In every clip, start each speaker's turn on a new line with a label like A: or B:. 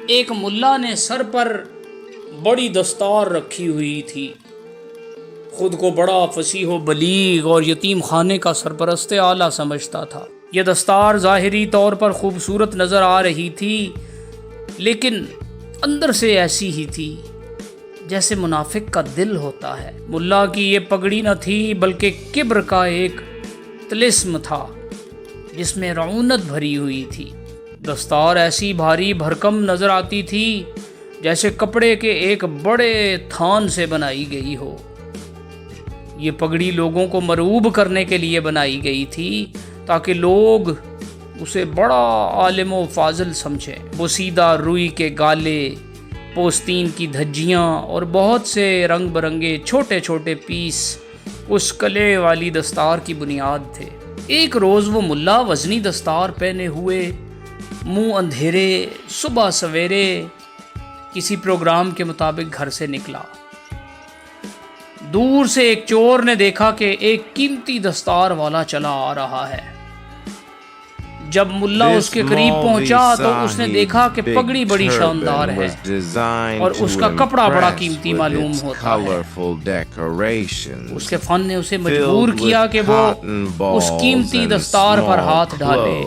A: ایک ملا نے سر پر بڑی دستار رکھی ہوئی تھی، خود کو بڑا فصیح و بلیغ اور یتیم خانے کا سرپرست اعلیٰ سمجھتا تھا۔ یہ دستار ظاہری طور پر خوبصورت نظر آ رہی تھی، لیکن اندر سے ایسی ہی تھی جیسے منافق کا دل ہوتا ہے۔ ملا کی یہ پگڑی نہ تھی بلکہ کبر کا ایک طلسم تھا جس میں رعونت بھری ہوئی تھی۔ دستار ایسی بھاری بھرکم نظر آتی تھی جیسے کپڑے کے ایک بڑے تھان سے بنائی گئی ہو۔ یہ پگڑی لوگوں کو مرعوب کرنے کے لیے بنائی گئی تھی تاکہ لوگ اسے بڑا عالم و فاضل سمجھیں۔ بوسیدہ روئی کے گالے، پوستین کی دھجیاں اور بہت سے رنگ برنگے چھوٹے چھوٹے پیس اس کلے والی دستار کی بنیاد تھے۔ ایک روز وہ ملا وزنی دستار پہنے ہوئے، منہ اندھیرے، صبح سویرے کسی پروگرام کے مطابق گھر سے نکلا۔ دور سے ایک چور نے دیکھا کہ ایک قیمتی دستار والا چلا آ رہا ہے۔ جب ملا اس کے قریب پہنچا تو اس نے دیکھا کہ پگڑی بڑی شاندار ہے اور اس کا کپڑا بڑا قیمتی معلوم ہوتا ہے۔ اس کے فن نے اسے مجبور کیا کہ وہ اس قیمتی دستار پر ہاتھ ڈالے۔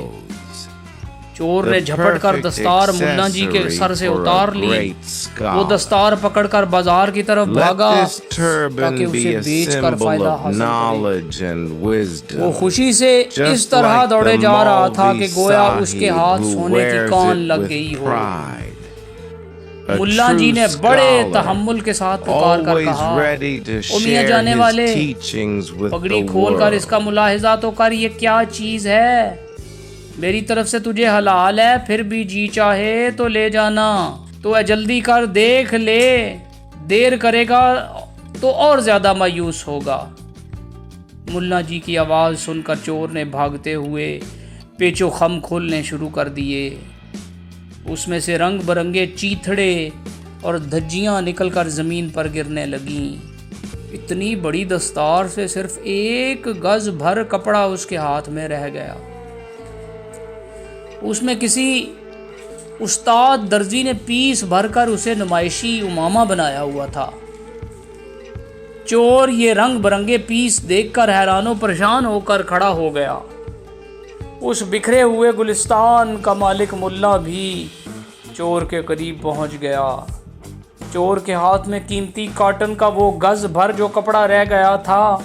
A: چور نے جھپٹ کر دستار ملا جی کے سر سے اتار لی۔ وہ دستار پکڑ کر بازار کی طرف بھاگا تاکہ اسے بیچ کر فائدہ حاصل کرے۔ وہ خوشی سے اس طرح دوڑے جا رہا تھا کہ گویا اس کے ہاتھ سونے کی کان لگ گئی ہو۔ ملا جی نے بڑے تحمل کے ساتھ پکار کر کہا، او میاں جانے والے، پگڑی کھول کر اس کا ملاحظہ تو کر، یہ کیا چیز ہے؟ میری طرف سے تجھے حلال ہے، پھر بھی جی چاہے تو لے جانا۔ تو اے جلدی کر، دیکھ لے، دیر کرے گا تو اور زیادہ مایوس ہوگا۔ ملا جی کی آواز سن کر چور نے بھاگتے ہوئے پیچ و خم کھولنے شروع کر دیے۔ اس میں سے رنگ برنگے چیتھڑے اور دھجیاں نکل کر زمین پر گرنے لگیں۔ اتنی بڑی دستار سے صرف ایک گز بھر کپڑا اس کے ہاتھ میں رہ گیا۔ اس میں کسی استاد درزی نے پیس بھر کر اسے نمائشی امامہ بنایا ہوا تھا۔ چور یہ رنگ برنگے پیس دیکھ کر حیران و پریشان ہو کر کھڑا ہو گیا۔ اس بکھرے ہوئے گلستان کا مالک ملا بھی چور کے قریب پہنچ گیا۔ چور کے ہاتھ میں قیمتی کاٹن کا وہ گز بھر جو کپڑا رہ گیا تھا